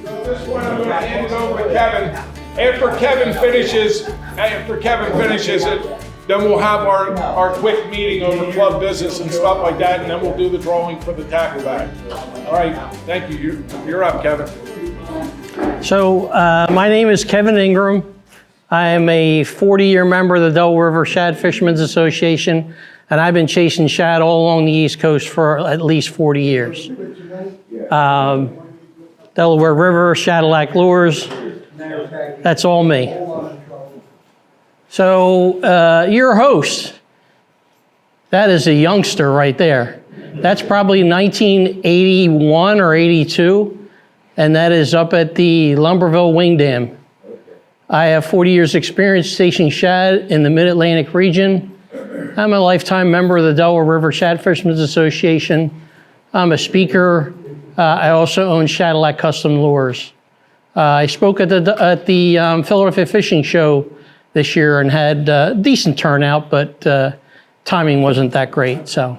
This one I'm going to hand it over to Kevin. After Kevin finishes it, then we'll have our quick meeting over club business and stuff like that, and then we'll do the drawing for the tackle bag. All right, thank you. You're up, Kevin. So my name is Kevin Ingram. I am a 40-year member of the Delaware River Shad Fishermen's Association, and I've been chasing shad all along the East Coast for at least 40 years. Delaware River, Shadilac Lures, that's all me. So your host, that is a youngster right there. That's probably 1981 or 82, and that is up at the Lumberville Wing Dam. I have 40 years experience chasing shad in the Mid-Atlantic region. I'm a lifetime member of the Delaware River Shad Fishermen's Association. I'm a speaker. I also own Shadilac Custom Lures. I spoke at the Philadelphia Fishing Show this year and had a decent turnout, but timing wasn't that great. So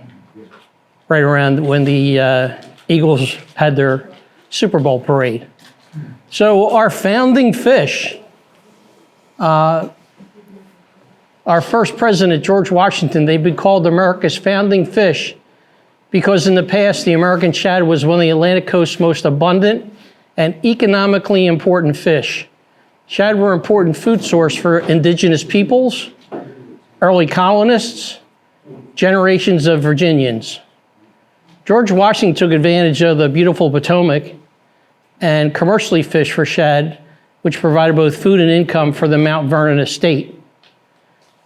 right around when the Eagles had their Super Bowl parade. So our founding fish, our first president, George Washington, they've been called America's founding fish because in the past, the American shad was one of the Atlantic coast's most abundant and economically important fish. Shad were an important food source for indigenous peoples, early colonists, generations of Virginians. George Washington took advantage of the beautiful Potomac and commercially fished for shad, which provided both food and income for the Mount Vernon estate.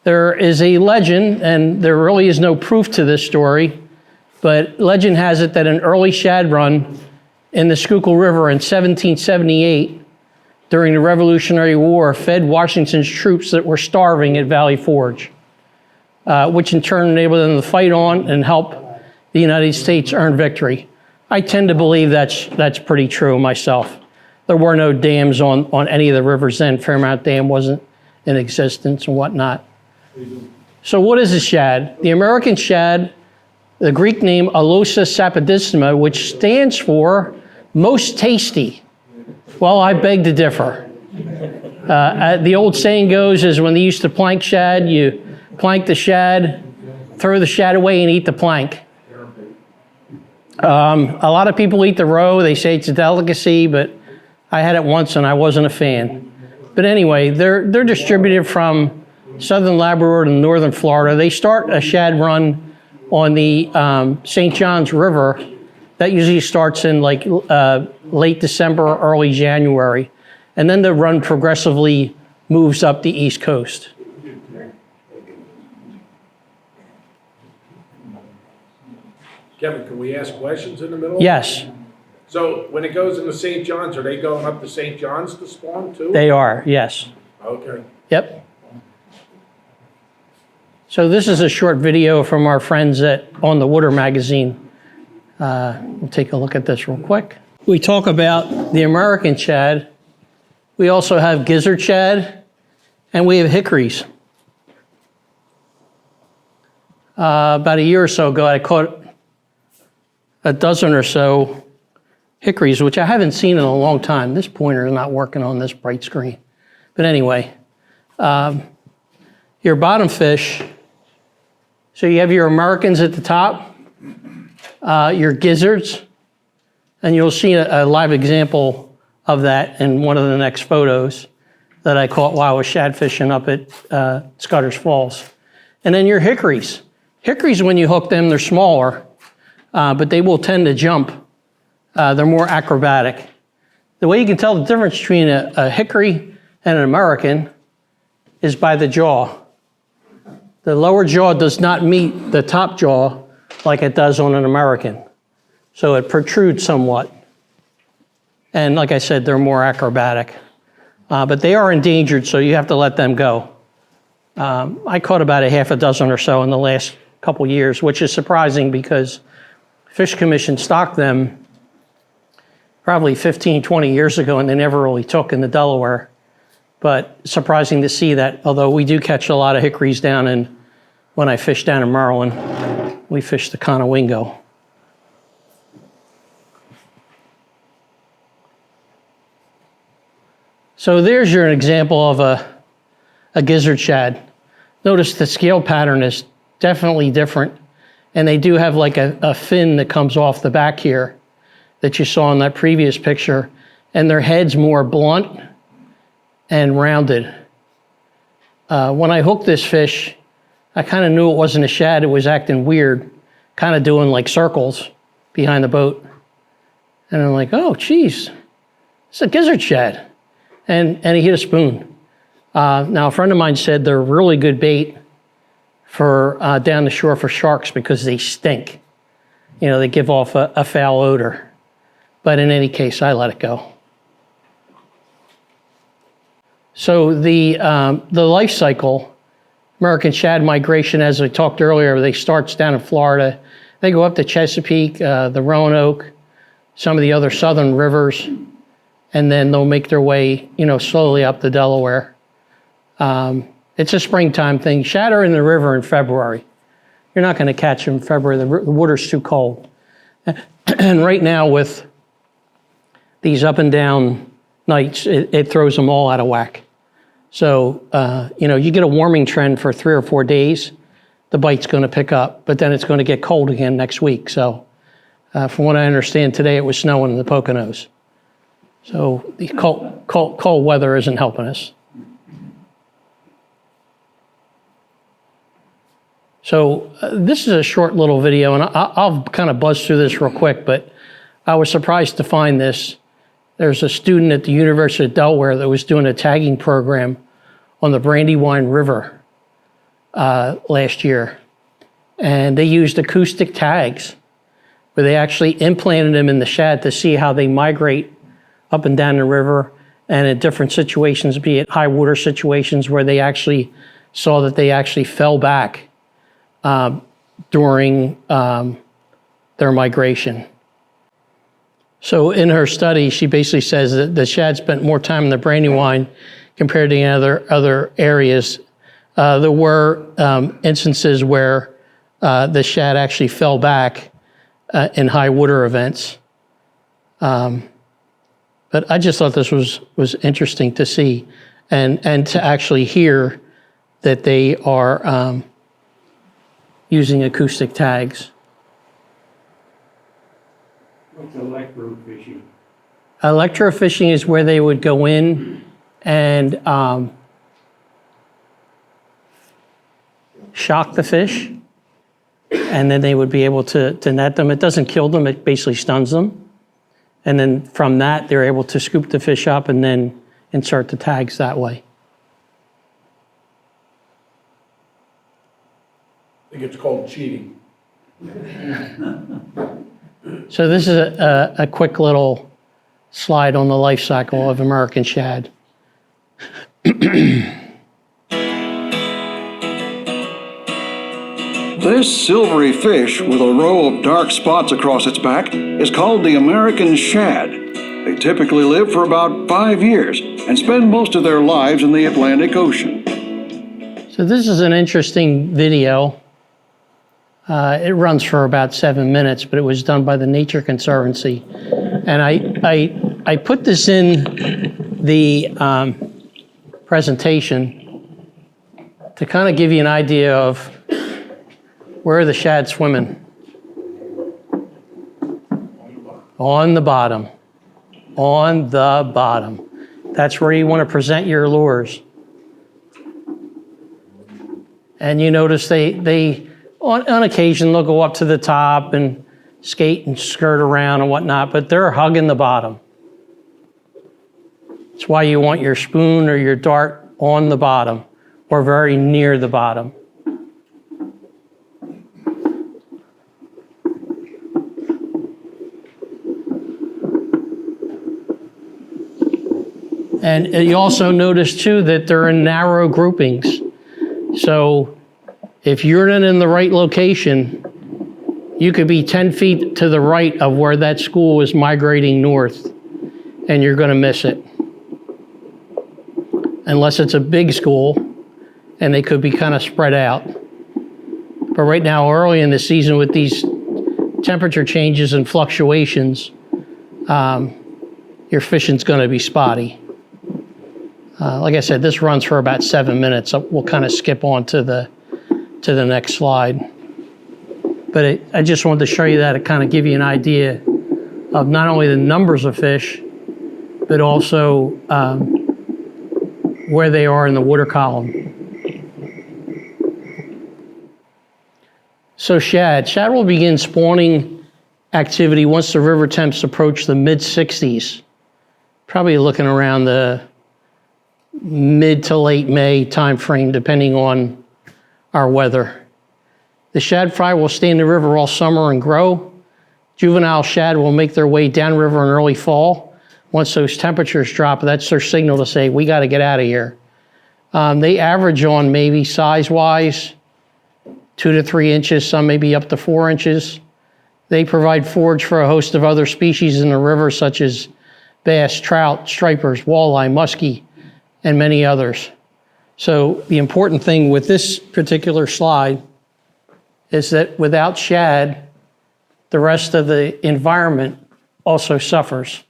There is a legend, and there really is no proof to this story, but legend has it that an early shad run in the Schuylkill River in 1778 during the Revolutionary War fed Washington's troops that were starving at Valley Forge, which in turn enabled them to fight on and help the United States earn victory. I tend to believe that's pretty true myself. There were no dams on any of the rivers then. Fairmount Dam wasn't in existence and whatnot. So what is a shad? The American shad, the Greek name Alosa sapidissima, which stands for most tasty. Well, I beg to differ. The old saying goes is when they used to plank shad, you plank the shad, throw the shad away and eat the plank. A lot of people eat the roe. They say it's a delicacy, but I had it once and I wasn't a fan. But anyway, they're distributed from southern Labrador to northern Florida. They start a shad run on the St. Johns River. That usually starts in like late December or early January. And then the run progressively moves up the East Coast. Kevin, can we ask questions in the middle? Yes. So when it goes into St. John's, are they going up to St. John's to spawn too? They are, yes. Okay. Yep. So this is a short video from our friends at On the Water magazine. We'll take a look at this real quick. We talk about the American shad. We also have gizzard shad, and we have hickories. About a year or so ago, I caught a dozen or so hickories, which I haven't seen in a long time. This pointer is not working on this bright screen. But anyway, your bottom fish, so you have your Americans at the top, your gizzards, and you'll see a live example of that in one of the next photos that I caught while I was shad fishing up at Scudder's Falls. And then your hickories. Hickories, when you hook them, they're smaller, but they will tend to jump. They're more acrobatic. The way you can tell the difference between a hickory and an American is by the jaw. The lower jaw does not meet the top jaw like it does on an American. So it protrudes somewhat. And like I said, they're more acrobatic. But they are endangered, so you have to let them go. I caught about a half a dozen or so in the last couple years, which is surprising because Fish Commission stocked them probably 15, 20 years ago, and they never really took in the Delaware. But surprising to see that, although we do catch a lot of hickories down in, when I fish down in Maryland, we fish the Conowingo. So there's your example of a gizzard shad. Notice the scale pattern is definitely different. And they do have like a fin that comes off the back here that you saw in that previous picture. And their head's more blunt and rounded. When I hooked this fish, I kind of knew it wasn't a shad. It was acting weird, kind of doing like circles behind the boat. And I'm like, oh, geez, it's a gizzard shad. And he hit a spoon. Now, a friend of mine said they're really good bait for down the shore for sharks because they stink. You know, they give off a foul odor. But in any case, I let it go. So the life cycle, American shad migration, as I talked earlier, they starts down in Florida. They go up to Chesapeake, the Roanoke, some of the other southern rivers, and then they'll make their way, you know, slowly up to Delaware. It's a springtime thing. Shad are in the river in February. You're not going to catch them in February. The water's too cold. And right now with these up and down nights, it throws them all out of whack. So, you know, you get a warming trend for 3 or 4 days, the bite's going to pick up, but then it's going to get cold again next week. So, from what I understand today, it was snowing in the Poconos. So the cold weather isn't helping us. So this is a short little video, and I'll kind of buzz through this real quick, but I was surprised to find this. There's a student at the University of Delaware that was doing a tagging program on the Brandywine River last year. And they used acoustic tags where they actually implanted them in the shad to see how they migrate up and down the river and in different situations, be it high water situations where they actually saw that they actually fell back during their migration. So in her study, she basically says that the shad spent more time in the Brandywine compared to other areas. There were instances where the shad actually fell back in high water events. But I just thought this was interesting to see and to actually hear that they are using acoustic tags. What's electrofishing? Electrofishing is where they would go in and shock the fish, and then they would be able to net them. It doesn't kill them, it basically stuns them. And then from that, they're able to scoop the fish up and then insert the tags that way. I think it's called cheating. So this is a quick little slide on the life cycle of American shad. This silvery fish with a row of dark spots across its back is called the American shad. They typically live for about 5 years and spend most of their lives in the Atlantic Ocean. So this is an interesting video. It runs for about 7 minutes, but it was done by the Nature Conservancy. And I put this in the presentation to kind of give you an idea of where the shad swimming. On the bottom. On the bottom. That's where you want to present your lures. And you notice they on occasion, they'll go up to the top and skate and skirt around and whatnot, but they're hugging the bottom. That's why you want your spoon or your dart on the bottom or very near the bottom. And you also notice too that they're in narrow groupings. So if you're not in the right location, you could be 10 feet to the right of where that school is migrating north, and you're going to miss it. Unless it's a big school, and they could be kind of spread out. But right now, early in the season with these temperature changes and fluctuations, your fishing's going to be spotty. Like I said, this runs for about 7 minutes. So we'll kind of skip on to the next slide. But I just wanted to show you that to kind of give you an idea of not only the numbers of fish, but also where they are in the water column. So shad will begin spawning activity once the river temps approach the mid-60s. Probably looking around the mid to late May timeframe, depending on our weather. The shad fry will stay in the river all summer and grow. Juvenile shad will make their way downriver in early fall. Once those temperatures drop, that's their signal to say, we got to get out of here. They average on maybe size-wise 2 to 3 inches, some maybe up to 4 inches. They provide forage for a host of other species in the river, such as bass, trout, stripers, walleye, muskie, and many others. So the important thing with this particular slide is that without shad, the rest of the environment also suffers.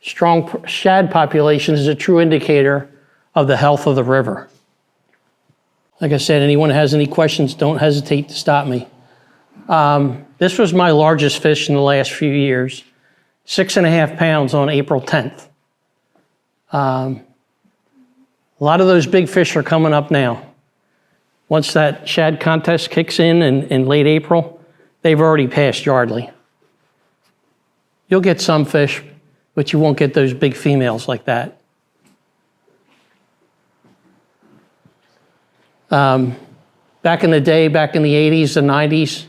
Strong shad population is a true indicator of the health of the river. Like I said, anyone has any questions, don't hesitate to stop me. This was my largest fish in the last few years, 6.5 pounds on April 10th. A lot of those big fish are coming up now. Once that shad contest kicks in late April, they've already passed Yardley. You'll get some fish, but you won't get those big females like that. Back in the day, back in the 80s, the 90s,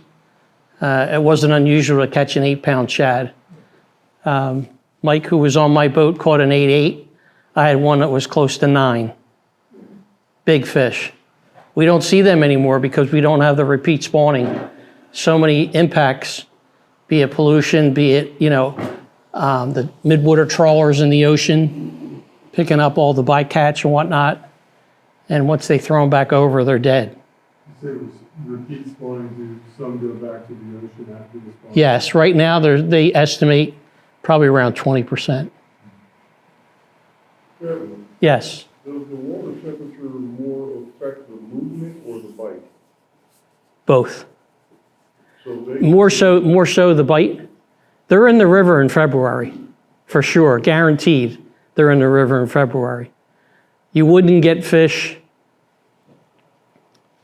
it wasn't unusual to catch an 8-pound shad. Mike, who was on my boat, caught an 8.8. I had one that was close to 9. Big fish. We don't see them anymore because we don't have the repeat spawning. So many impacts, be it pollution, be it, the midwater trawlers in the ocean, picking up all the bycatch and whatnot. And once they throw them back over, they're dead. You say it was repeat spawning, do some go back to the ocean after the spawn? Yes, right now they estimate probably around 20%. Kevin, Yes, does the water temperature more affect the movement or the bite? both. So they, More so the bite. They're in the river in February, for sure, guaranteed. They're in the river in February. You wouldn't get fish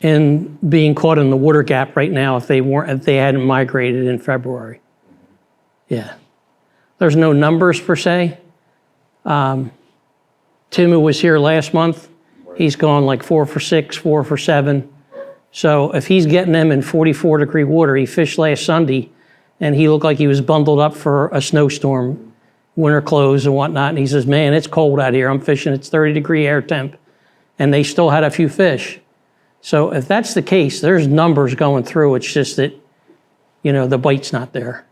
in being caught in the water gap right now if they hadn't migrated in February. Yeah. There's no numbers per se. Tim, who was here last month, he's gone like 4 for 6, 4 for 7. So if he's getting them in 44-degree water, he fished last Sunday, and he looked like he was bundled up for a snowstorm, winter clothes and whatnot. And he says, man, it's cold out here. I'm fishing, it's 30-degree air temp. And they still had a few fish. So if that's the case, there's numbers going through. It's just that, the bite's not there.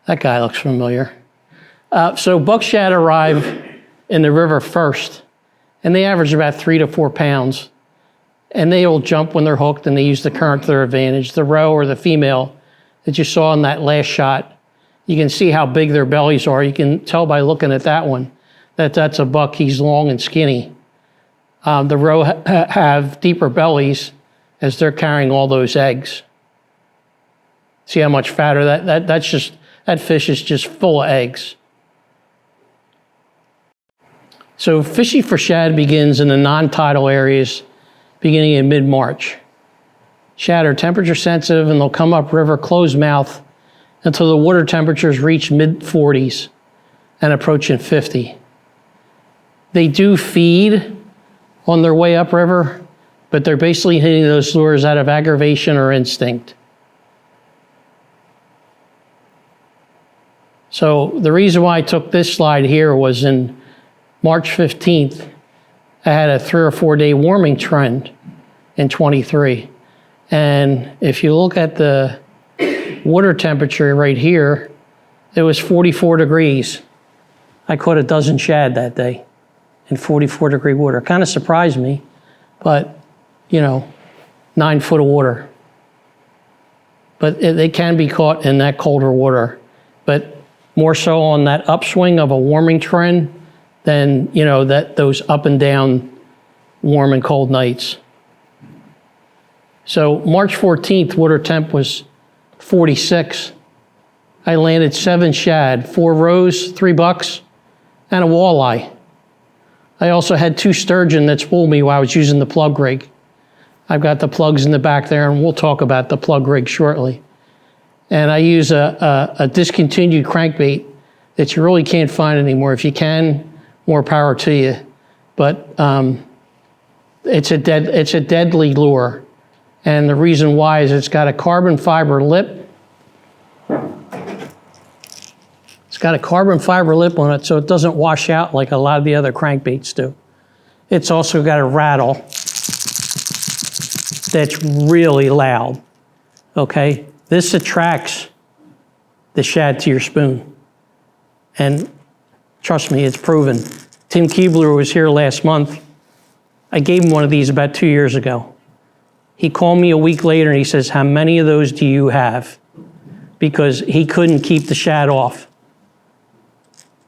That guy looks familiar. So buck shad arrive in the river first, and they average about 3 to 4 pounds. And they will jump when they're hooked, and they use the current to their advantage. The roe or the female that you saw in that last shot, you can see how big their bellies are. You can tell by looking at that one that that's a buck. He's long and skinny. The roe have deeper bellies as they're carrying all those eggs. See how much fatter that fish is just full of eggs. So fishing for shad begins in the non-tidal areas beginning in mid-March. Shad are temperature sensitive and they'll come up river closed mouth until the water temperatures reach mid-40s and approaching 50. They do feed on their way upriver, but they're basically hitting those lures out of aggravation or instinct. So the reason why I took this slide here was in March 15th, I had a 3 or 4 day warming trend in 23. And if you look at the water temperature right here, it was 44 degrees. I caught a dozen shad that day in 44-degree water. Kind of surprised me, but 9 foot of water. But they can be caught in that colder water. but more so on that upswing of a warming trend than, those up and down warm and cold nights. So March 14th, water temp was 46. I landed 7 shad, 4 rows, 3 bucks, and a walleye. I also had 2 sturgeon that spooled me while I was using the plug rig. I've got the plugs in the back there, and we'll talk about the plug rig shortly. And I use a discontinued crankbait that you really can't find anymore. If you can, more power to you. But it's a deadly lure. And the reason why is it's got a carbon fiber lip. It's got a carbon fiber lip on it so it doesn't wash out like a lot of the other crankbaits do. It's also got a rattle that's really loud, okay? This attracts the shad to your spoon. And trust me, it's proven. Tim Keebler was here last month. I gave him one of these about 2 years ago. He called me a week later and he says, how many of those do you have? Because he couldn't keep the shad off.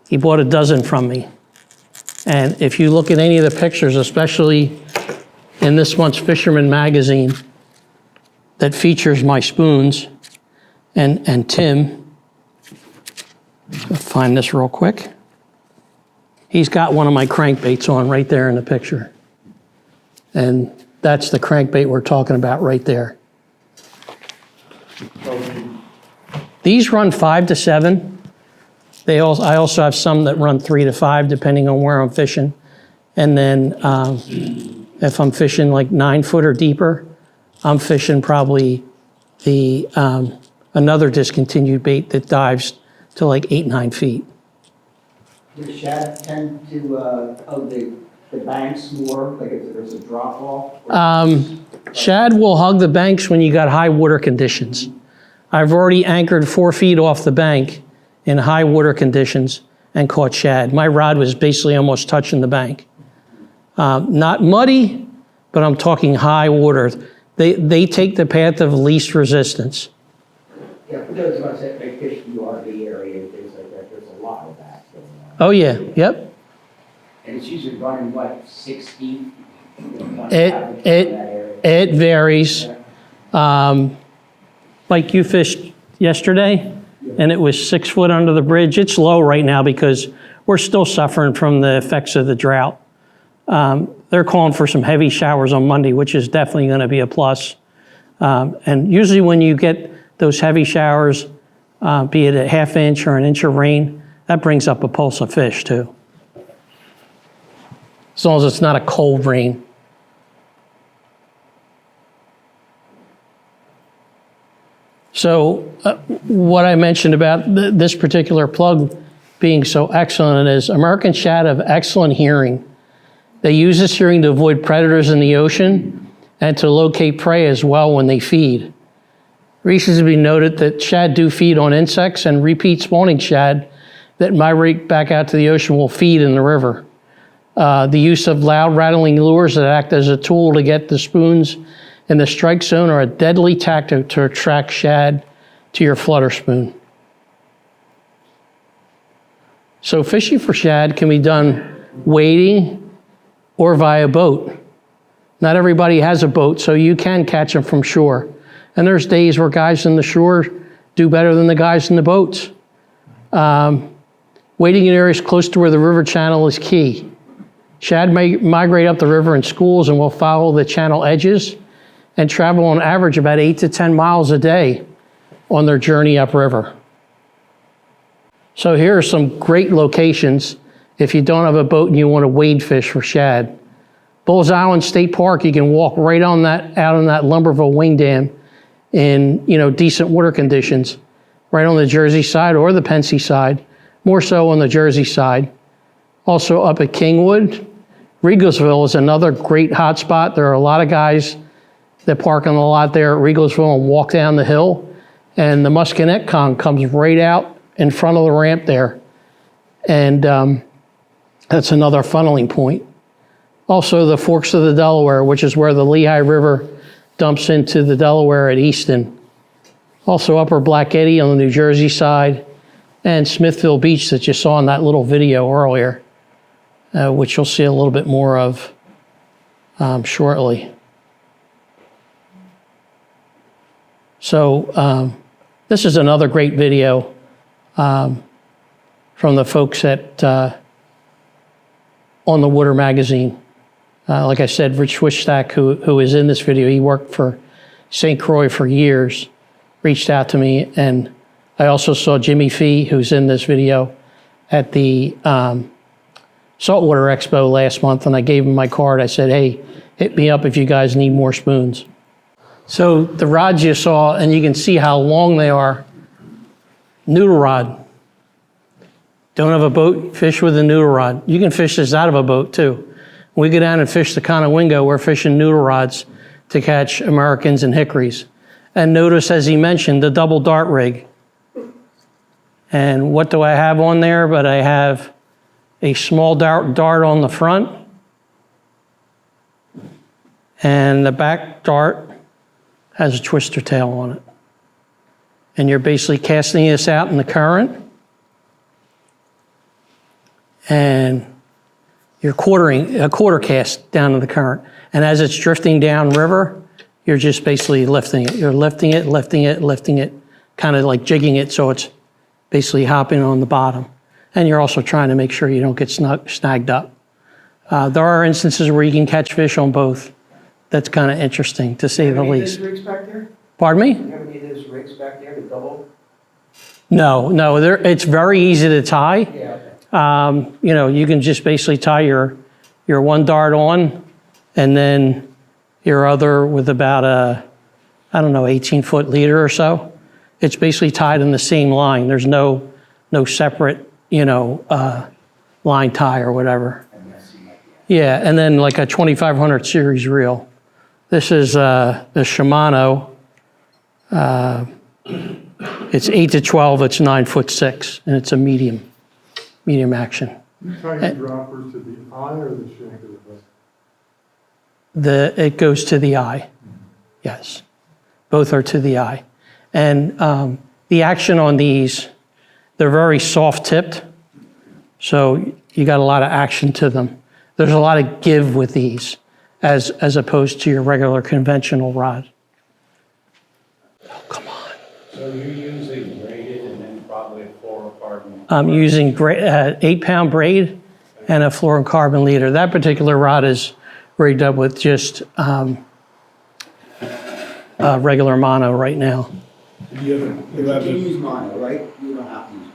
He bought a dozen from me. And if you look at any of the pictures, especially in this month's Fisherman magazine that features my spoons and Tim, I'll find this real quick. He's got one of my crankbaits on right there in the picture. And that's the crankbait we're talking about right there. These run 5 to 7. I also have some that run 3 to 5, depending on where I'm fishing. And then if I'm fishing like 9 foot or deeper, I'm fishing probably the another discontinued bait that dives to like 8, 9 feet. Does shad tend to hug the banks more, like if there's a drop off? Shad will hug the banks when you got high water conditions. I've already anchored 4 feet off the bank in high water conditions and caught shad. My rod was basically almost touching the bank. Not muddy, but I'm talking high water. They take the path of least resistance. Yeah, for those of us that may fish the RV area and things like that, there's a lot of that going on. Oh yeah, yep. And it's usually running, what, 6 feet? On average in that area? It varies. Like you fished yesterday, and it was 6 foot under the bridge. It's low right now because we're still suffering from the effects of the drought. They're calling for some heavy showers on Monday, which is definitely going to be a plus. And usually when you get those heavy showers, be it a ½ inch or an inch of rain, that brings up a pulse of fish too. As long as it's not a cold rain. So what I mentioned about this particular plug being so excellent is American shad have excellent hearing. They use this hearing to avoid predators in the ocean and to locate prey as well when they feed. Research has been noted that shad do feed on insects, and repeat spawning shad that migrate back out to the ocean will feed in the river. The use of loud rattling lures that act as a tool to get the spoons in the strike zone are a deadly tactic to attract shad to your flutter spoon. So fishing for shad can be done wading or via boat. Not everybody has a boat, so you can catch them from shore. And there's days where guys in the shore do better than the guys in the boats. Wading in areas close to where the river channel is key. Shad may migrate up the river in schools and will follow the channel edges and travel on average about 8 to 10 miles a day on their journey upriver. So here are some great locations if you don't have a boat and you want to wade fish for shad. Bulls Island State Park, you can walk right on that, out on that Lumberville wing dam in decent water conditions, right on the Jersey side or the Pensy side, more so on the Jersey side. Also up at Kingwood, Regalsville is another great hot spot. There are a lot of guys that park on the lot there at Regalsville and walk down the hill, and the Musconette Con comes right out in front of the ramp there. And that's another funneling point. Also the Forks of the Delaware, which is where the Lehigh River dumps into the Delaware at Easton. Also Upper Black Eddy on the New Jersey side, and Smithville Beach that you saw in that little video earlier, which you'll see a little bit more of shortly. So this is another great video from the folks at On the Water magazine. Like I said, Rich Swishstack, who is in this video, he worked for St. Croix for years, reached out to me, and I also saw Jimmy Fee, who's in this video, at the Saltwater Expo last month, and I gave him my card. I said, hey, hit me up if you guys need more spoons. So the rods you saw, and you can see how long they are, noodle rod. Don't have a boat, fish with a noodle rod. You can fish this out of a boat too. When we go down and fish the Conowingo, we're fishing noodle rods to catch Americans and hickories. And notice, as he mentioned, the double dart rig. And what do I have on there? But I have a small dart on the front, and the back dart has a twister tail on it. And you're basically casting this out in the current, and you're quartering a quarter cast down to the current. And as it's drifting down river, you're just basically lifting it. You're lifting it, lifting it, lifting it, kind of like jigging it so it's basically hopping on the bottom. And you're also trying to make sure you don't get snagged up. There are instances where you can catch fish on both. That's kind of interesting, to say the least. Rigs back there? Pardon me? You have any of those rigs back there to double? No, it's very easy to tie. Yeah, okay. You can just basically tie your one dart on, and then your other with about a, 18-foot leader or so. It's basically tied in the same line. There's no separate, line tie or whatever. Yeah, and then like a 2500 series reel. This is the Shimano. It's 8 to 12, it's 9'6", and it's a medium action. You tie your dropper to the eye or the shank of the hook? It goes to the eye, yes. Both are to the eye. And the action on these, they're very soft tipped, so you got a lot of action to them. There's a lot of give with these as opposed to your regular conventional rod. Oh, come on. So you're using braided and then probably a fluorocarbon? I'm using 8-pound braid and a fluorocarbon leader. That particular rod is rigged up with just regular mono right now. You have You a, use mono, right? You don't have to use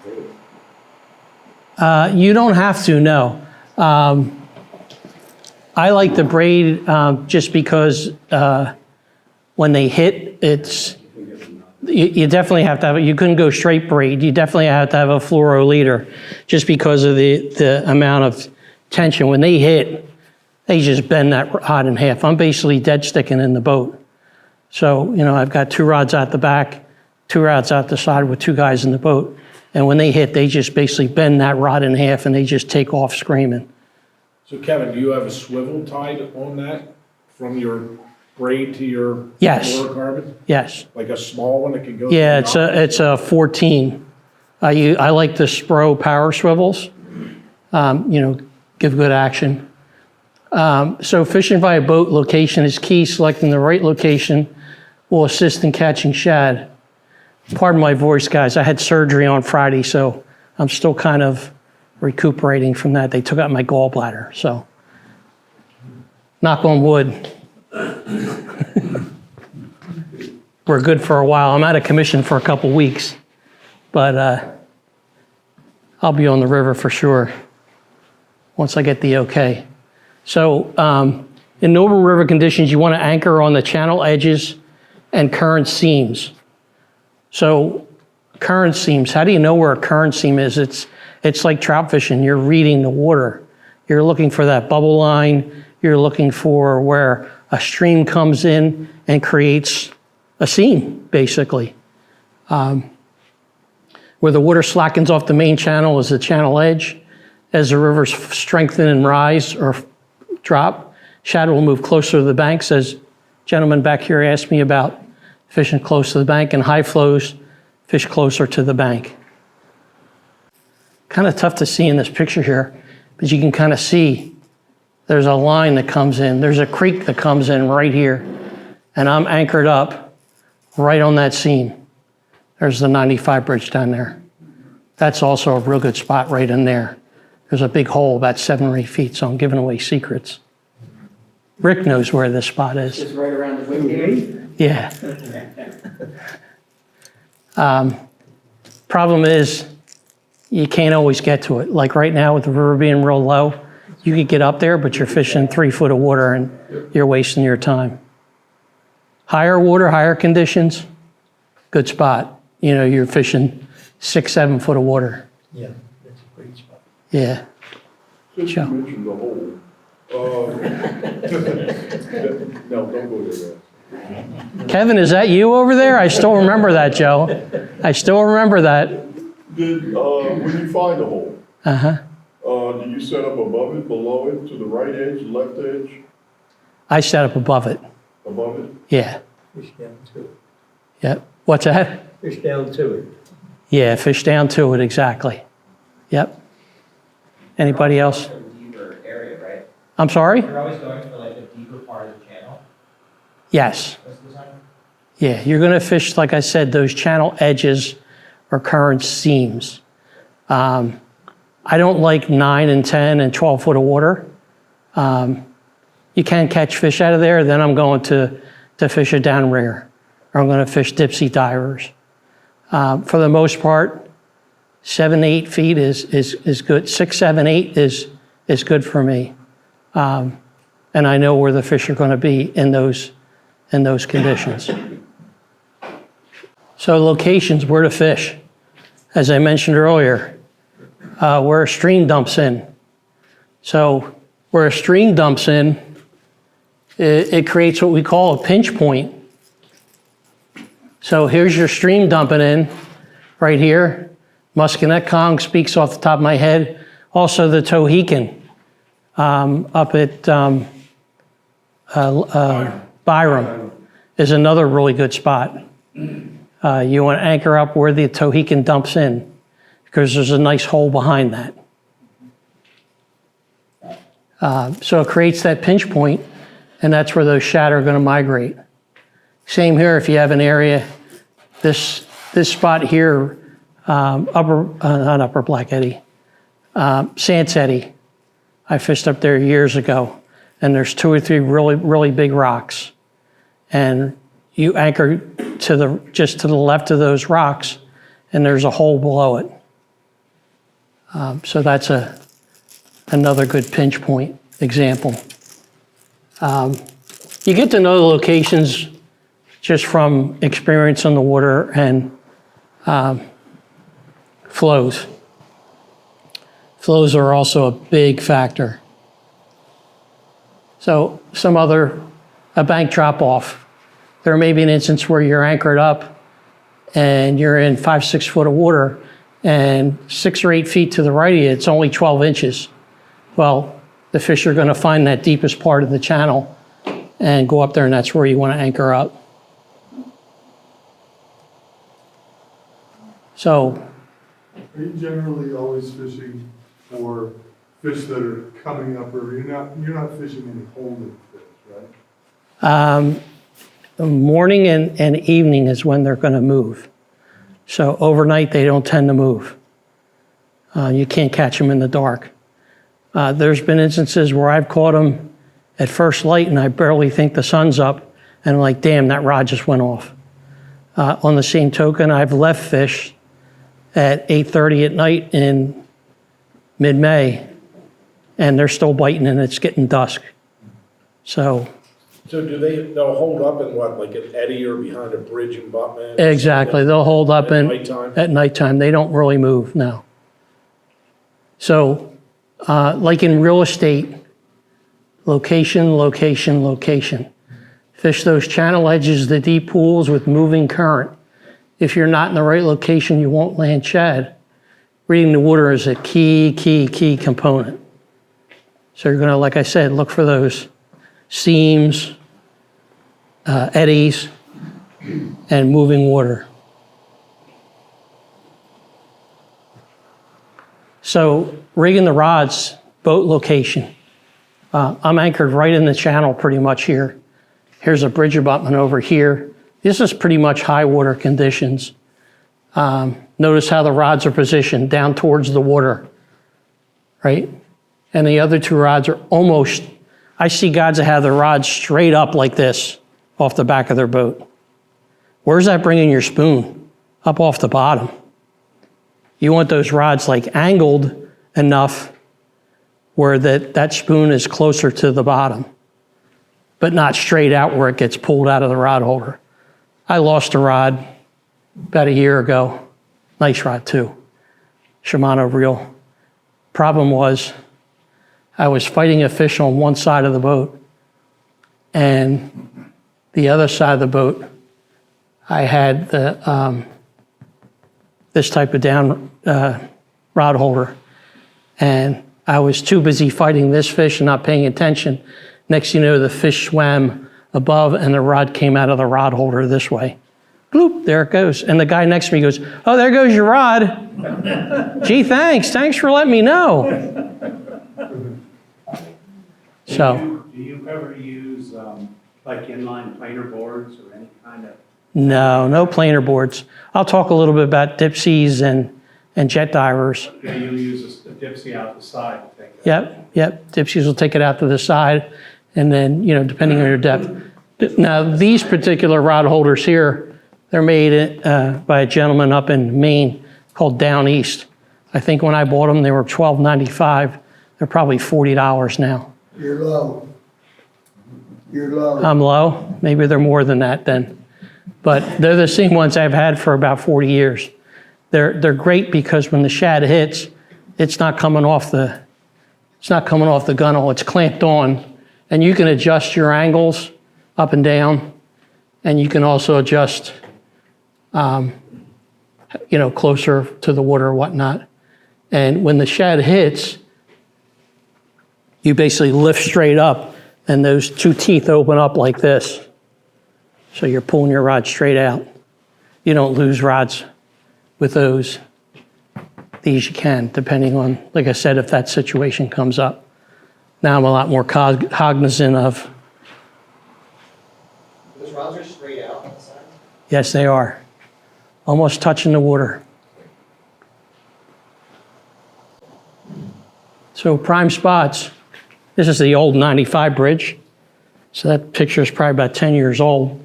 braid. You don't have to, no. I like the braid just because when they hit, you definitely have to have it. You couldn't go straight braid. You definitely have to have a fluoro leader just because of the amount of tension. When they hit, they just bend that rod in half. I'm basically dead sticking in the boat. So, I've got 2 rods out the back, 2 rods out the side with 2 guys in the boat. And when they hit, they just basically bend that rod in half and they just take off screaming. so Kevin, do you have a swivel tied on that from your braid to your Yes. fluorocarbon? Yes. Like a small one that can go? Yeah, through the it's a 14. I like the Spro power swivels. Give good action. So fishing via boat location is key. Selecting the right location will assist in catching shad. Pardon my voice, guys. I had surgery on Friday, so I'm still kind of recuperating from that. They took out my gallbladder, so knock on wood. We're good for a while. I'm out of commission for a couple weeks, but I'll be on the river for sure once I get the okay. So in normal river conditions, you want to anchor on the channel edges and current seams. So current seams, how do you know where a current seam is? It's like trout fishing. You're reading the water. You're looking for that bubble line. You're looking for where a stream comes in and creates a seam, basically. Where the water slackens off the main channel is the channel edge. As the rivers strengthen and rise or drop, shad will move closer to the banks. As gentleman back here asked me about fishing close to the bank, and high flows fish closer to the bank. kind of tough to see in this picture here, but you can kind of see there's a line that comes in. There's a creek that comes in right here, and I'm anchored up right on that seam. There's the 95 bridge down there. That's also a real good spot right in there. There's a big hole about 7 or 8 feet, so I'm giving away secrets. Rick knows where this spot is. Just right around the wing. Yeah. Problem is, you can't always get to it. Like right now with the river being real low, you could get up there, but you're fishing 3 foot of water and you're wasting your time. Higher water, higher conditions, good spot. You know, you're fishing 6, 7 foot of water. Yeah, that's a great spot. Yeah. Since Sure. you mentioned the hole, no, don't go there. Kevin, is that you over there? I still remember that, Joe. I still remember that. Did, when you find the hole, Uh-huh. do you set up above it, below it, to the right edge, left edge, I set up above it. above it? Yeah. Fish down to it. Yep. What's that? Fish down to it. Yeah, fish down to it, exactly. Yep. Anybody else? A deeper area, right? I'm sorry? You're always going for like a deeper part of the channel Yes. most of the time? Yeah, you're going to fish, like I said, those channel edges or current seams. I don't like 9 and 10 and 12 foot of water. You can catch fish out of there, then I'm going to fish a down rigger, or I'm going to fish dipsy divers. For the most part, 7, 8 feet is good. 6, 7, 8 is good for me. And I know where the fish are going to be in those conditions. So locations, where to fish. As I mentioned earlier, where a stream dumps in. So where a stream dumps in, it creates what we call a pinch point. So here's your stream dumping in right here. Muscanet Kong speaks off the top of my head. Also the Tohican up at Byram is another really good spot. You want to anchor up where the Tohican dumps in because there's a nice hole behind that. So it creates that pinch point, and that's where those shad are going to migrate. Same here if you have an area, this spot here, not Upper Black Eddy, Sans Eddy. I fished up there years ago, and there's 2 or 3 really, really big rocks. And you anchor just to the left of those rocks, and there's a hole below it. So that's another good pinch point example. You get to know the locations just from experience on the water and flows. Flows are also a big factor. So a bank drop off. There may be an instance where you're anchored up and you're in 5, 6 foot of water, and 6 or 8 feet to the right of you, it's only 12 inches. Well, the fish are going to find that deepest part of the channel and go up there, and that's where you want to anchor up. So, Are you generally always fishing for fish that are coming upriver? You're not fishing any holding fish, right? morning and evening is when they're going to move. So overnight, they don't tend to move. You can't catch them in the dark. There's been instances where I've caught them at first light and I barely think the sun's up, and I'm like, damn, that rod just went off. On the same token, I've left fish at 8:30 at night in mid-May, and they're still biting and it's getting dusk. So They'll hold up in what, like an eddy or behind a bridge in Buttman? exactly, they'll hold up At nighttime? at nighttime. They don't really move, no. So, like in real estate, location, location, location. Fish those channel edges, the deep pools with moving current. If you're not in the right location, you won't land shad. Reading the water is a key component. So you're gonna, like I said, look for those seams, eddies, and moving water. So rigging the rods, boat location. I'm anchored right in the channel pretty much here. Here's a bridge abutment over here. This is pretty much high water conditions. Notice how the rods are positioned down towards the water, right? And the other two rods are almost, I see guys that have the rods straight up like this off the back of their boat. Where's that bringing your spoon? Up off the bottom. You want those rods like angled enough where that spoon is closer to the bottom, but not straight out where it gets pulled out of the rod holder. I lost a rod about a year ago. Nice rod too. Shimano reel. Problem was, I was fighting a fish on one side of the boat, and the other side of the boat, I had the this type of down rod holder, and I was too busy fighting this fish and not paying attention. Next thing you know, the fish swam above and the rod came out of the rod holder this way. Bloop, there it goes. And the guy next to me goes, "Oh, there goes your rod." Gee, thanks for letting me know. So. Do you ever use like inline planer boards or any kind of? No planer boards. I'll talk a little bit about dipsies and jet divers. Yeah, you use a dipsy out the side, I think. Yep. Dipsies will take it out to the side, and then, depending on your depth. Now, these particular rod holders here, they're made by a gentleman up in Maine called Down East. I think when I bought them, they were $12.95. They're probably $40 now. You're low. You're low. I'm low. Maybe they're more than that then. But they're the same ones I've had for about 40 years. They're great because when the shad hits, it's not coming off the gunnel. It's clamped on, and you can adjust your angles up and down, and you can also adjust, closer to the water or whatnot. And when the shad hits, you basically lift straight up, and those two teeth open up like this. So you're pulling your rod straight out. You don't lose rods with those. These you can, depending on, like I said, if that situation comes up. Now I'm a lot more cognizant of. Those rods are straight out on the side? Yes, they are. Almost touching the water. So prime spots. This is the old 95 bridge. So that picture is probably about 10 years old.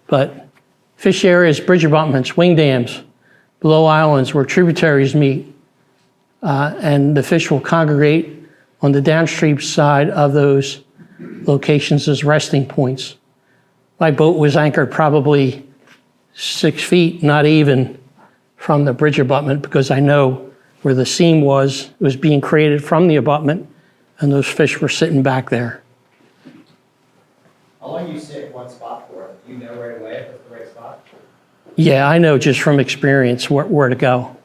But fish areas, bridge abutments, wing dams, below islands where tributaries meet, and the fish will congregate on the downstream side of those locations as resting points. My boat was anchored probably 6 feet, not even, from the bridge abutment, because I know where the seam was. It was being created from the abutment, and those fish were sitting back there. How long do you sit in one spot for? Do you know right away if it's the right spot? Yeah, I know just from experience where to go,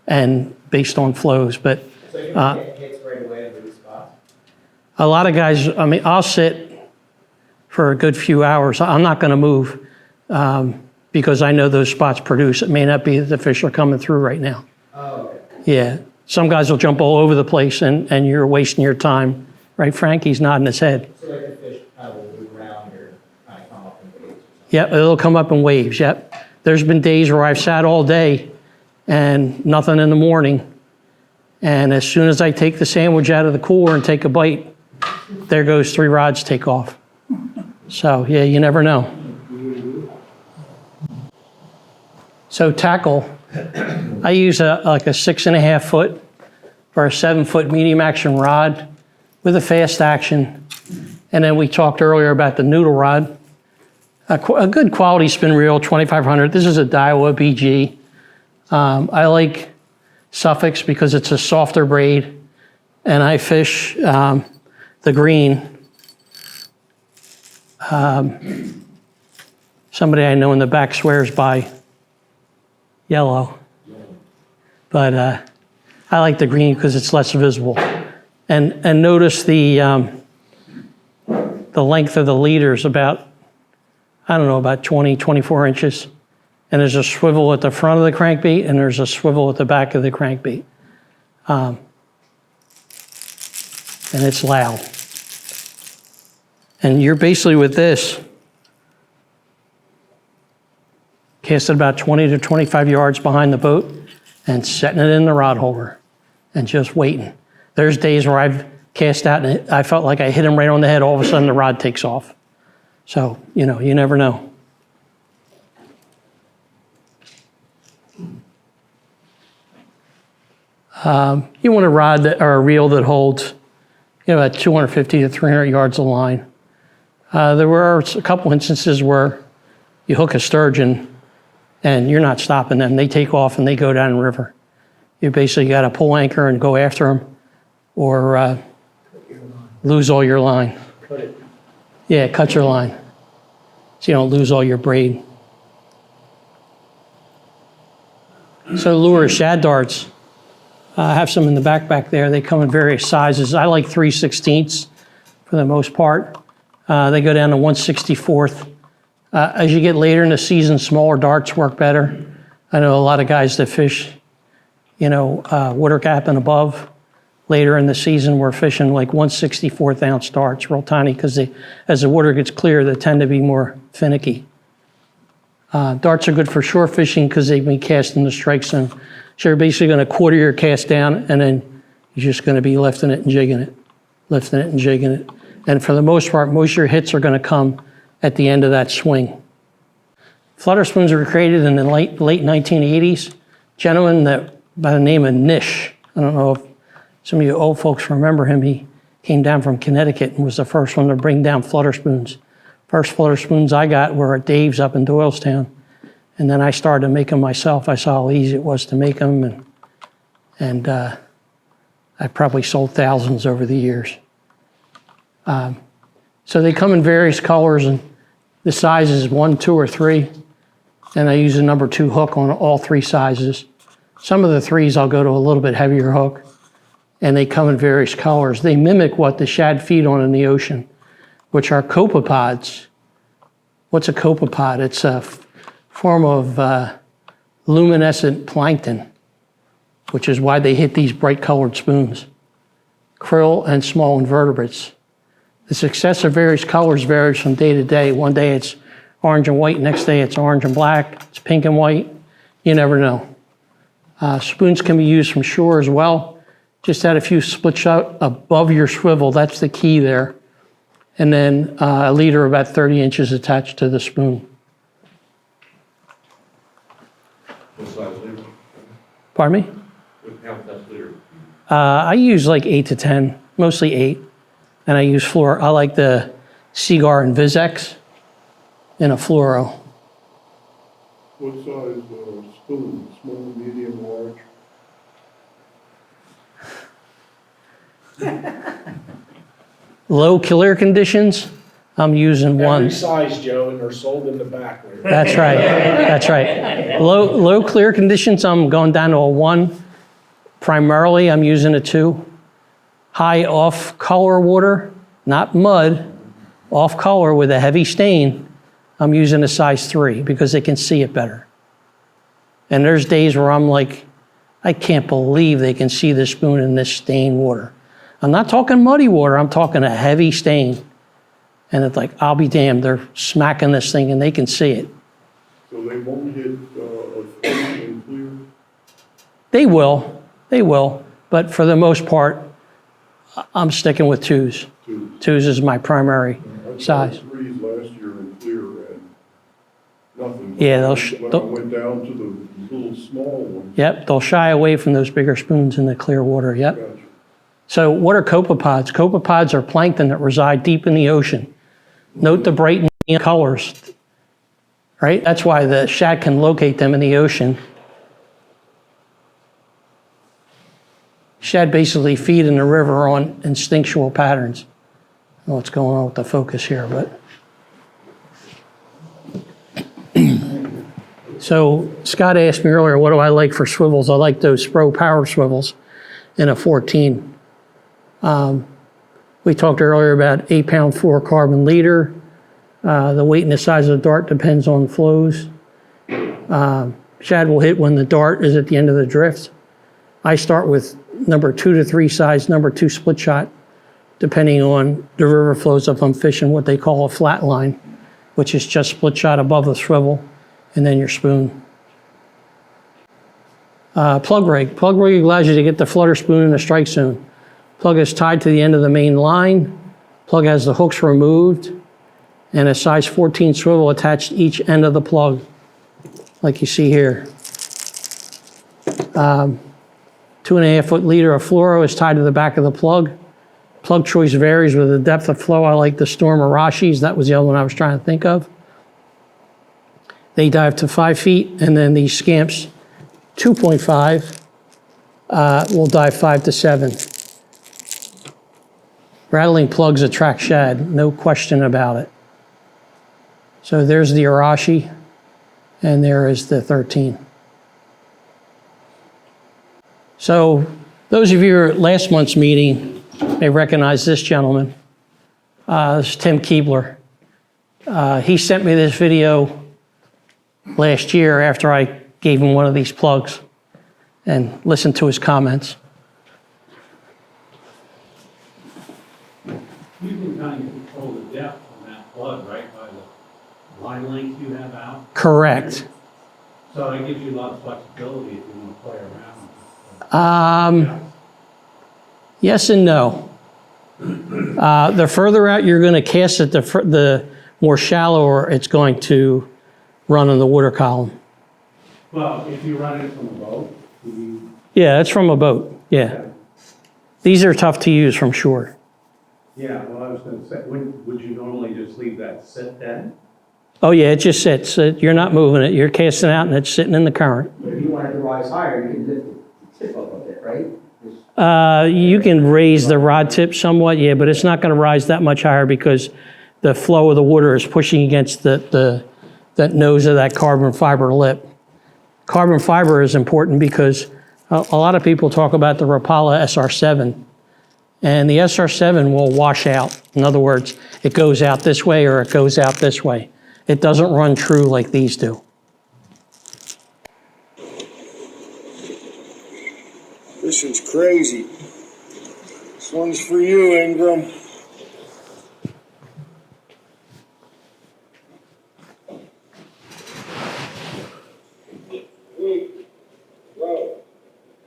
and based on flows. But So you can get hits right away in those spots? a lot of guys, I'll sit for a good few hours. I'm not going to move because I know those spots produce. It may not be that the fish are coming through right now. Oh, okay. Yeah, some guys will jump all over the place, and you're wasting your time. Right, Frank? He's nodding his head. So like the fish kind of will move around or kind of come up in waves or something? Yep, it'll come up in waves, yep. There's been days where I've sat all day and nothing in the morning. And as soon as I take the sandwich out of the cooler and take a bite, there goes 3 rods take off. So, yeah, you never know. So tackle, I use like a 6.5 foot or a 7 foot medium action rod with a fast action. And then we talked earlier about the noodle rod. A good quality spin reel, 2500. This is a Daiwa BG. I like Suffolk's because it's a softer braid, and I fish the green. Somebody I know in the back swears by yellow, but I like the green because it's less visible. And notice the length of the leaders about, I don't know, about 20, 24 inches. And there's a swivel at the front of the crankbait, and there's a swivel at the back of the crankbait. and it's loud. And you're basically with this, casting about 20 to 25 yards behind the boat and setting it in the rod holder and just waiting. There's days where I've cast out and I felt like I hit him right on the head. All of a sudden the rod takes off. So, you know, you never know. You want a rod that, or a reel that holds, you know, about 250 to 300 yards of line. There were a couple instances where you hook a sturgeon and you're not stopping them. They take off and they go down the river. You basically got to pull anchor and go after them, or lose all your line. Cut it. Yeah, cut your line so you don't lose all your braid. So lure shad darts. I have some in the back there. They come in various sizes. I like 3/16 for the most part. They go down to 1/64. As you get later in the season, smaller darts work better. I know a lot of guys that fish, you know, water gap and above. Later in the season, we're fishing like 1/64 ounce darts, real tiny, because as the water gets clear, they tend to be more finicky. Darts are good for shore fishing because they can be cast in the strike zone. So you're basically going to quarter your cast down, and then you're just going to be lifting it and jigging it, lifting it and jigging it. And for the most part, most of your hits are going to come at the end of that swing. Flutter spoons were created in the late 1980s. Gentleman that by the name of Nish, I don't know if some of you old folks remember him. He came down from Connecticut and was the first one to bring down flutter spoons. First flutter spoons I got were at Dave's up in Doylestown. And then I started to make them myself. I saw how easy it was to make them, and I probably sold thousands over the years. So they come in various colors, and the sizes 1, 2, or 3. And I use a number 2 hook on all 3 sizes. Some of the 3s I'll go to a little bit heavier hook, and they come in various colors. They mimic what the shad feed on in the ocean, which are copepods. What's a copepod? It's a form of luminescent plankton, which is why they hit these bright colored spoons. Krill and small invertebrates. The success of various colors varies from day to day. One day it's orange and white, next day it's orange and black, it's pink and white. You never know. Spoons can be used from shore as well. Just add a few split shot above your swivel, that's the key there. And then a leader about 30 inches attached to the spoon. What size leader? Pardon me? What size leader? I use like 8 to 10, mostly 8. And I use fluoro. I like the Seagar and Vizex in a fluoro. What size spoon? Small, medium, large? Low clear conditions, I'm using one. Every size, Joe, and they're sold in the back. Right? That's right. That's right. Low clear conditions, I'm going down to a 1. Primarily, I'm using a 2. High off color water, not mud, off color with a heavy stain, I'm using a size 3 because they can see it better. And there's days where I'm like, I can't believe they can see this spoon in this stained water. I'm not talking muddy water, I'm talking a heavy stain. And it's like, I'll be damned, they're smacking this thing and they can see it. So they won't hit a fish and clear? They will, but for the most part, I'm sticking with 2s. 2s is my primary size. 3s last year in clear and nothing. Yeah, When I went down to the little small ones. Yep, they'll shy away from those bigger spoons in the clear water, yep. Gotcha. So what are copepods? Copepods are plankton that reside deep in the ocean. Note the bright colors, right? That's why the shad can locate them in the ocean. Shad basically feed in the river on instinctual patterns. I don't know what's going on with the focus here, but. So Scott asked me earlier, what do I like for swivels? I like those Spro power swivels in a 14. We talked earlier about 8-pound fluorocarbon leader. The weight and the size of the dart depends on flows. Shad will hit when the dart is at the end of the drift. I start with number 2 to 3 size, number 2 split shot depending on the river flows if I'm fishing what they call a flat line, which is just split shot above the swivel, and then your spoon. Plug rig. Plug rig allows you to get the flutter spoon in the strike zone. Plug is tied to the end of the main line. Plug has the hooks removed and a size 14 swivel attached to each end of the plug, like you see here. 2.5 foot leader of fluoro is tied to the back of the plug. Plug choice varies with the depth of flow. I like the Storm Arashis. That was the other one I was trying to think of. They dive to 5 feet, and then the Scamps 2.5 will dive 5 to 7. Rattling plugs attract shad, no question about it. So there's the Arashi, and there is the 13. So those of you at last month's meeting may recognize this gentleman. This is Tim Keebler. He sent me this video last year after I gave him one of these plugs and listened to his comments. You can kind of control the depth on that plug, right, by the line length you have out? Correct. So it gives you a lot of flexibility if you want to play around. Yes and no. The further out you're going to cast it, the more shallower it's going to run in the water column. Well, if you run it from a boat, you, Yeah, it's from a boat. Yeah. These are tough to use from shore. yeah, well, I was gonna say, would you normally just leave that sit then? Oh, yeah, it just sits. You're not moving it. You're casting out and it's sitting in the current. But if you wanted to rise higher, you can lift the tip up a bit, right? You can raise the rod tip somewhat, yeah, but it's not going to rise that much higher because the flow of the water is pushing against that nose of that carbon fiber lip. Carbon fiber is important because a lot of people talk about the Rapala SR7, and the SR7 will wash out. In other words, it goes out this way or it goes out this way. It doesn't run true like these do. This is crazy. This one's for you, Ingram. Wait, wow.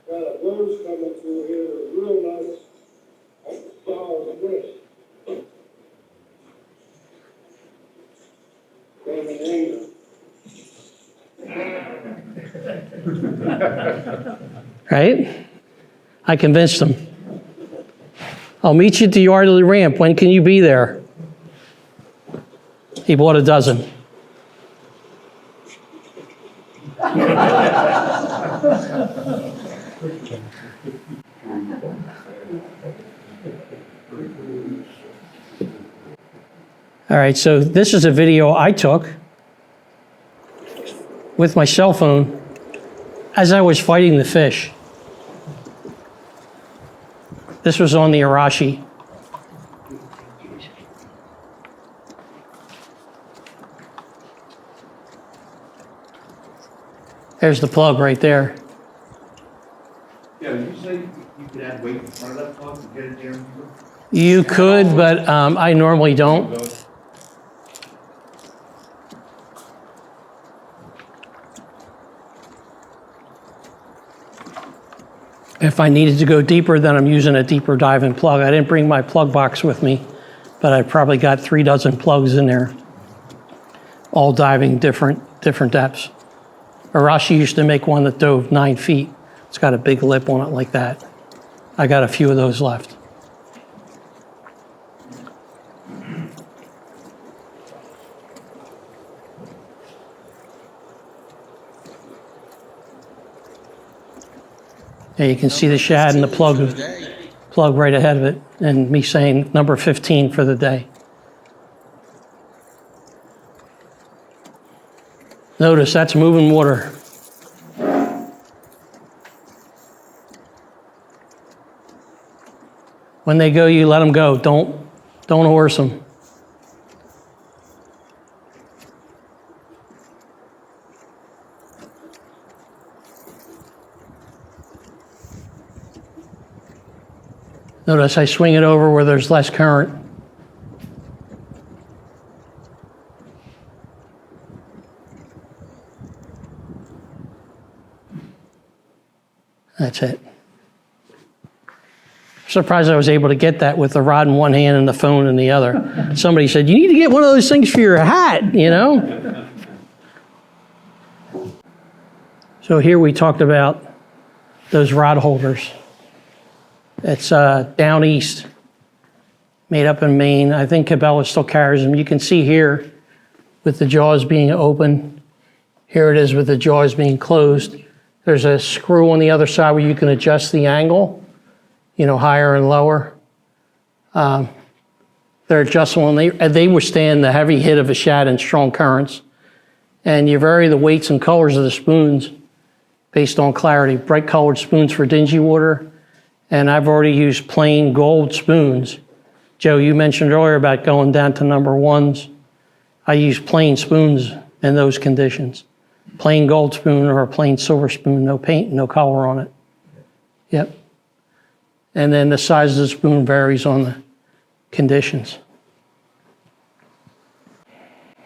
Got a blues coming through here, they're real nice. Oh, this. Right? I convinced him. I'll meet you at the Yardley ramp. When can you be there? He bought a dozen. All right, so this is a video I took with my cell phone as I was fighting the fish. This was on the Arashi. There's the plug right there. Yeah, did you say you could add weight in front of that plug to get it there? You could, but I normally don't. If I needed to go deeper, then I'm using a deeper diving plug. I didn't bring my plug box with me, but I probably got 3 dozen plugs in there, all diving different depths. Arashi used to make one that dove 9 feet. It's got a big lip on it like that. I got a few of those left. Yeah, you can see the shad and the plug right ahead of it, and me saying number 15 for the day. Notice that's moving water. When they go, you let them go. Don't horse them. Notice I swing it over where there's less current. That's it. Surprised I was able to get that with the rod in one hand and the phone in the other. Somebody said, you need to get one of those things for your hat, you know? So here we talked about those rod holders. It's down east, made up in Maine. I think Cabela still carries them. You can see here with the jaws being open. Here it is with the jaws being closed. There's a screw on the other side where you can adjust the angle, you know, higher and lower. They're adjustable, and they withstand the heavy hit of a shad and strong currents. And you vary the weights and colors of the spoons based on clarity. Bright colored spoons for dingy water, and I've already used plain gold spoons. Joe, you mentioned earlier about going down to number ones. I use plain spoons in those conditions. Plain gold spoon or a plain silver spoon, no paint, no color on it. Yep. And then the size of the spoon varies on the conditions.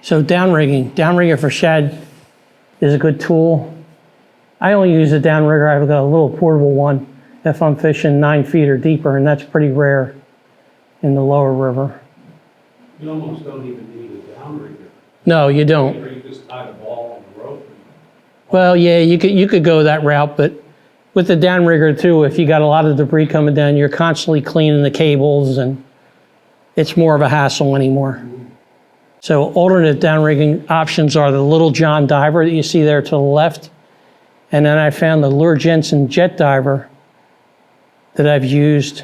So downrigging. Downrigger for shad is a good tool. I only use a downrigger. I've got a little portable one if I'm fishing 9 feet or deeper, and that's pretty rare in the lower river. You almost don't even need a downrigger. No, you don't. Or you just tie the ball on the rope. Well, yeah, you could go that route, but with the downrigger too, if you got a lot of debris coming down, you're constantly cleaning the cables, and it's more of a hassle anymore. So alternate downrigging options are the Little John diver that you see there to the left, and then I found the Lure Jensen jet diver that I've used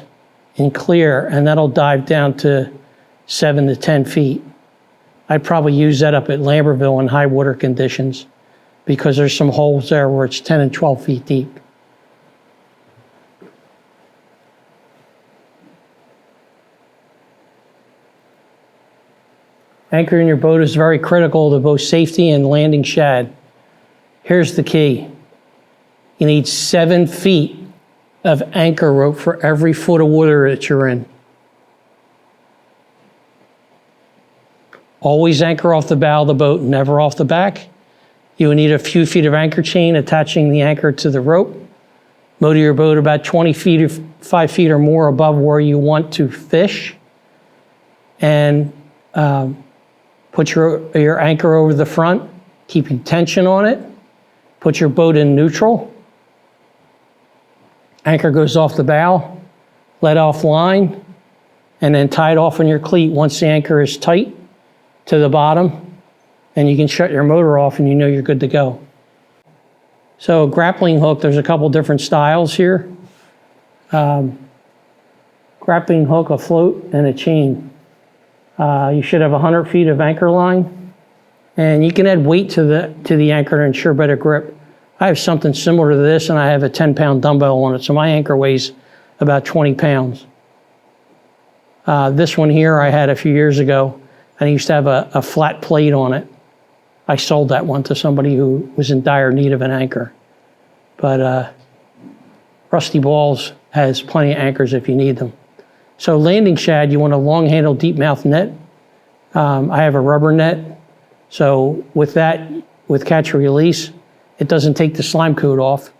in clear, and that'll dive down to 7 to 10 feet. I'd probably use that up at Lambertville in high water conditions because there's some holes there where it's 10 and 12 feet deep. Anchoring your boat is very critical to both safety and landing shad. Here's the key. You need 7 feet of anchor rope for every foot of water that you're in. Always anchor off the bow of the boat, never off the back. You will need a few feet of anchor chain attaching the anchor to the rope. Motor your boat about 20 feet or 5 feet or more above where you want to fish. And put your anchor over the front, keeping tension on it. Put your boat in neutral. Anchor goes off the bow, let off line, and then tie it off on your cleat once the anchor is tight to the bottom, and you can shut your motor off and you know you're good to go. So grappling hook, there's a couple different styles here. Grappling hook, a float, and a chain. You should have 100 feet of anchor line, and you can add weight to the anchor to ensure better grip. I have something similar to this, and I have a 10-pound dumbbell on it, so my anchor weighs about 20 pounds. This one here I had a few years ago, and I used to have a flat plate on it. I sold that one to somebody who was in dire need of an anchor. But Rusty Balls has plenty of anchors if you need them. So landing shad, you want a long-handled, deep-mouth net. I have a rubber net. So with that, with catch and release, it doesn't take the slime coat off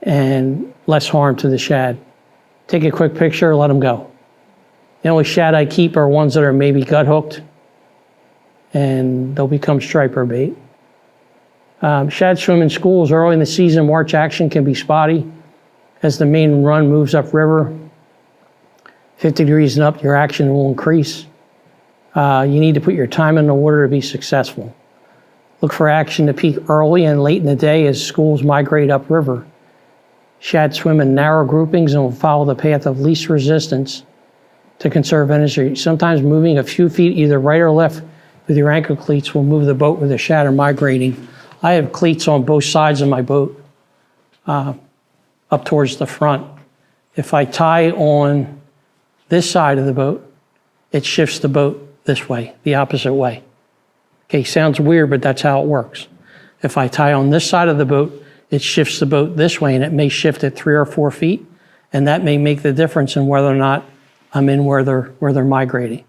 and less harm to the shad. Take a quick picture, let them go. The only shad I keep are ones that are maybe gut hooked, and they'll become striper bait. Shad swim in schools early in the season. March action can be spotty as the main run moves upriver. 50 degrees and up, your action will increase. You need to put your time in the water to be successful. Look for action to peak early and late in the day as schools migrate upriver. Shad swim in narrow groupings and will follow the path of least resistance to conserve energy. Sometimes moving a few feet either right or left with your anchor cleats will move the boat where the shad are migrating. I have cleats on both sides of my boat up towards the front. If I tie on this side of the boat, it shifts the boat this way, the opposite way. Okay, sounds weird, but that's how it works. If I tie on this side of the boat, it shifts the boat this way, and it may shift it 3 or 4 feet, And that may make the difference in whether or not I'm in where they're migrating.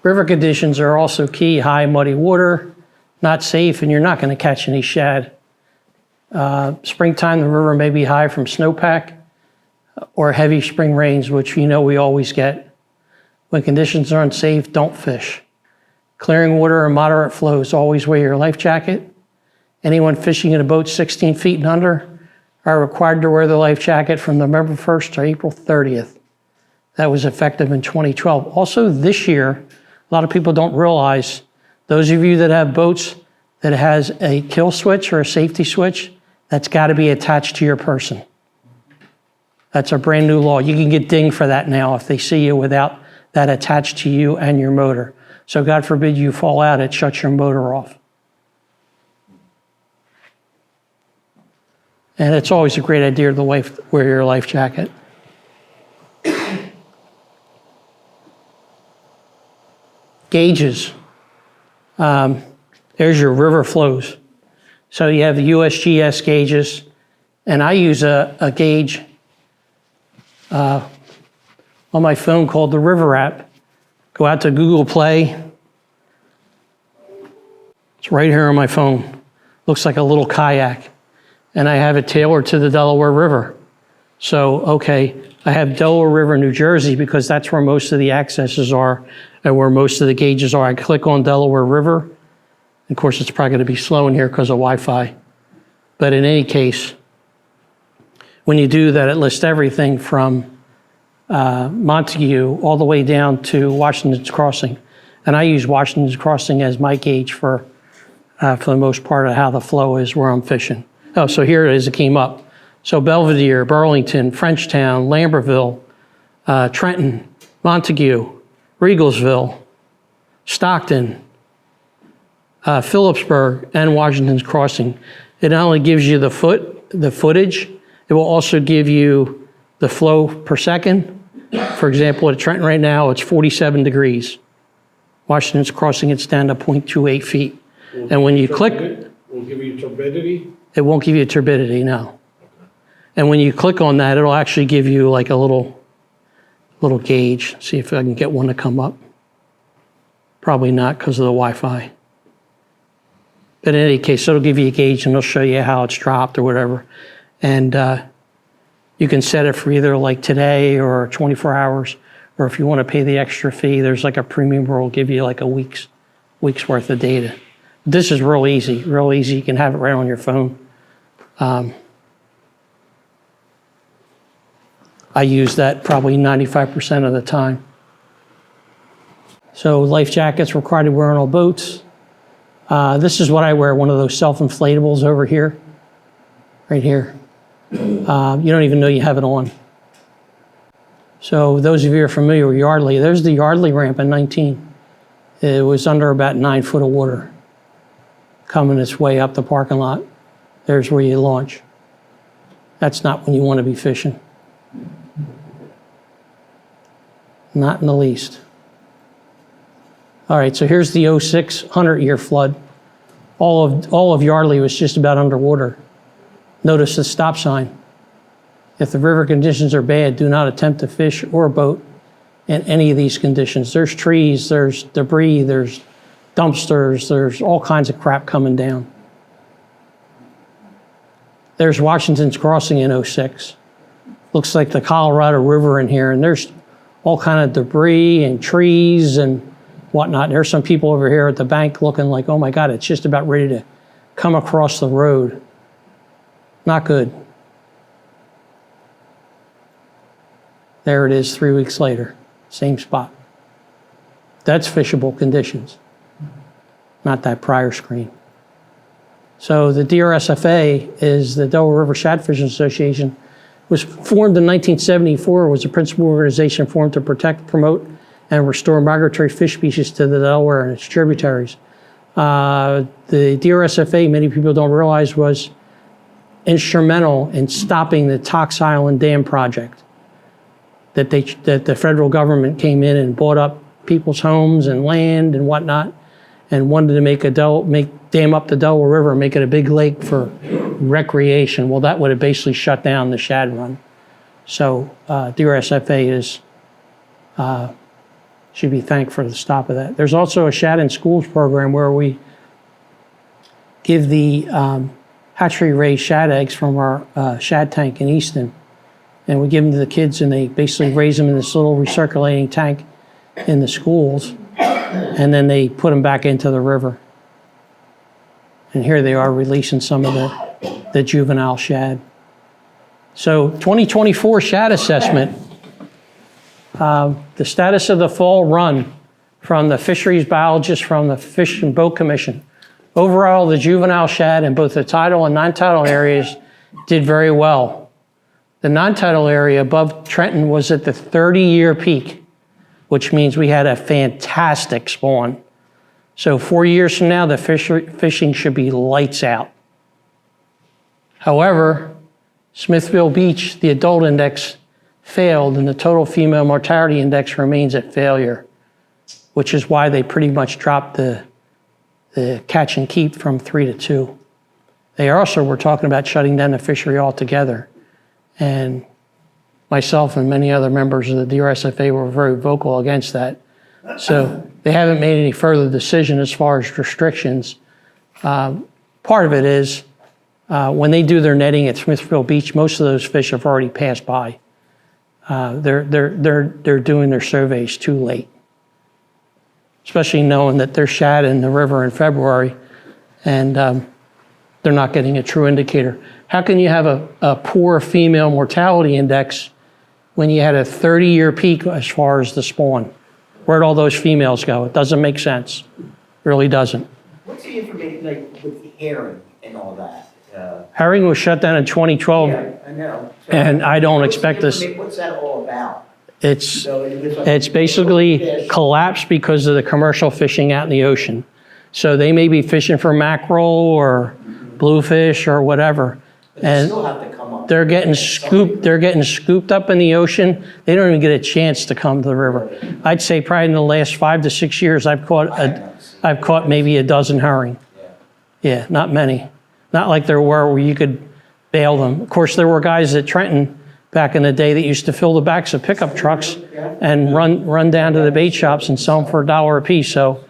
River conditions are also key. High muddy water, not safe, and you're not going to catch any shad. Springtime, the river may be high from snowpack or heavy spring rains, which you know we always get. When conditions are unsafe, don't fish. Clearing water or moderate flows, always wear your life jacket. Anyone fishing in a boat 16 feet and under are required to wear the life jacket from November 1st to April 30th. That was effective in 2012. Also this year, a lot of people don't realize, those of you that have boats that has a kill switch or a safety switch, that's got to be attached to your person. That's a brand new law. You can get dinged for that now if they see you without that attached to you and your motor. So God forbid you fall out, it shuts your motor off. And it's always a great idea to wear your life jacket. Gauges. There's your river flows. So you have the USGS gauges, and I use a gauge on my phone called the River app. Go out to Google Play. It's right here on my phone. Looks like a little kayak. And I have it tailored to the Delaware River. So, okay, I have Delaware River, New Jersey, because that's where most of the accesses are and where most of the gauges are. I click on Delaware River. Of course, it's probably going to be slow in here because of Wi-Fi. But in any case, when you do that, it lists everything from Montague all the way down to Washington's Crossing. And I use Washington's Crossing as my gauge for the most part of how the flow is where I'm fishing. Oh, so here it is, it came up. So Belvedere, Burlington, Frenchtown, Lambertville, Trenton, Montague, Regalsville, Stockton, Phillipsburg, and Washington's Crossing. It not only gives you the footage, it will also give you the flow per second. For example, at Trenton right now, it's 47 degrees. Washington's Crossing, it's down to 0.28 feet. And when you click, Will give you turbidity? it won't give you turbidity, no. And when you click on that, it'll actually give you like a little gauge. See if I can get one to come up. Probably not because of the Wi-Fi. But in any case, it'll give you a gauge and it'll show you how it's dropped or whatever. And you can set it for either like today or 24 hours, or if you want to pay the extra fee, there's like a premium where it'll give you like a week's worth of data. This is real easy. You can have it right on your phone. I use that probably 95% of the time. So life jackets required to wear on all boats. This is what I wear, one of those self-inflatables over here, right here. You don't even know you have it on. So those of you who are familiar with Yardley, there's the Yardley ramp in 19. It was under about 9 foot of water coming its way up the parking lot. There's where you launch. That's not when you want to be fishing. Not in the least. All right, so here's the 06 100-year flood. All of Yardley was just about underwater. Notice the stop sign. If the river conditions are bad, do not attempt to fish or boat in any of these conditions. There's trees, there's debris, there's dumpsters, there's all kinds of crap coming down. There's Washington's Crossing in 06. Looks like the Colorado River in here, and there's all kind of debris and trees and whatnot. There's some people over here at the bank looking like, oh my God, it's just about ready to come across the road. Not good. There it is 3 weeks later, same spot. That's fishable conditions, not that prior screen. So the DRSFA is the Delaware River Shad Fishing Association. Was formed in 1974, was a principal organization formed to protect, promote, and restore migratory fish species to the Delaware and its tributaries. The DRSFA, many people don't realize, was instrumental in stopping the Tox Island Dam project. That the federal government came in and bought up people's homes and land and whatnot, and wanted to dam up the Delaware River, make it a big lake for recreation. Well, that would have basically shut down the shad run. So DRSFA should be thanked for the stop of that. There's also a Shad in Schools program where we give the hatchery-raised shad eggs from our shad tank in Easton, and we give them to the kids, and they basically raise them in this little recirculating tank in the schools, and then they put them back into the river. And here they are releasing some of the juvenile shad. So 2024 shad assessment. The status of the fall run from the fisheries biologists from the Fish and Boat Commission. Overall, the juvenile shad in both the tidal and non-tidal areas did very well. The non-tidal area above Trenton was at the 30-year peak, which means we had a fantastic spawn. So 4 years from now, the fishing should be lights out. However, Smithville Beach, the adult index, failed, and the total female mortality index remains at failure, which is why they pretty much dropped the catch and keep from 3 to 2. They also were talking about shutting down the fishery altogether. And myself and many other members of the DRSFA were very vocal against that. So they haven't made any further decision as far as restrictions. Part of it is when they do their netting at Smithville Beach, most of those fish have already passed by. They're doing their surveys too late, especially knowing that there's shad in the river in February, and they're not getting a true indicator. How can you have a poor female mortality index when you had a 30-year peak as far as the spawn? Where'd all those females go? It doesn't make sense. Really doesn't. What's the information, like, with the herring and all that? Herring was shut down in 2012, Yeah, I know. So and I don't what's the expect this. What's that all about? It's So it was like It's basically fish. collapsed because of the commercial fishing out in the ocean. So they may be fishing for mackerel or bluefish or whatever. But they still have to come up. They're getting scooped up in the ocean. They don't even get a chance to come to the river. I'd say probably in the last 5 to 6 years, I've caught maybe a dozen herring. Yeah, not many. Not like there were where you could bail them. Of course, there were guys at Trenton back in the day that used to fill the backs of pickup trucks and run down to the bait shops and sell them for $1 a piece. So,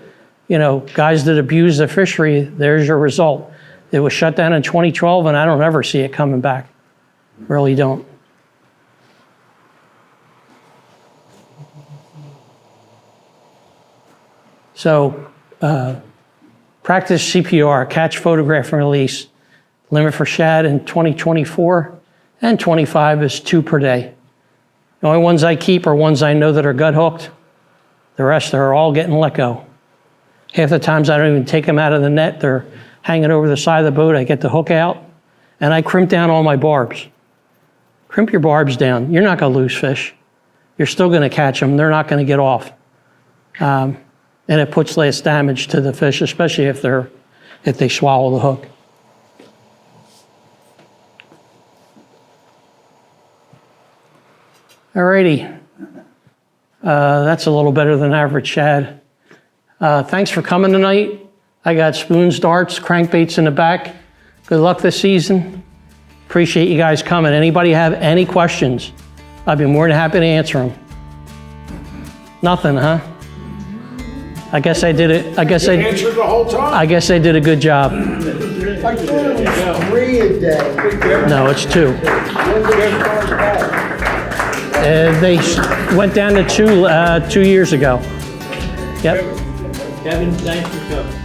you know, guys that abuse the fishery, there's your result. It was shut down in 2012, and I don't ever see it coming back. Really don't. So, practice CPR, catch, photograph, and release. Limit for shad in 2024 and 25 is 2 per day. The only ones I keep are ones I know that are gut hooked. The rest are all getting let go. Half the times I don't even take them out of the net. They're hanging over the side of the boat. I get the hook out and I crimp down all my barbs. Crimp your barbs down. You're not going to lose fish. You're still going to catch them. They're not going to get off. And it puts less damage to the fish, especially if they swallow the hook. Alrighty, that's a little better than average shad. Thanks for coming tonight. I got spoons, darts, crankbaits in the back. Good luck this season. Appreciate you guys coming. Anybody have any questions? I'd be more than happy to answer them. Nothing, huh? I guess I did it. I guess You answered the whole time. I guess I did a good job. I thought it was 3 a day. No, it's 2. When did they start that? They went down to 2 2 years ago. Yep. Kevin, thanks for coming.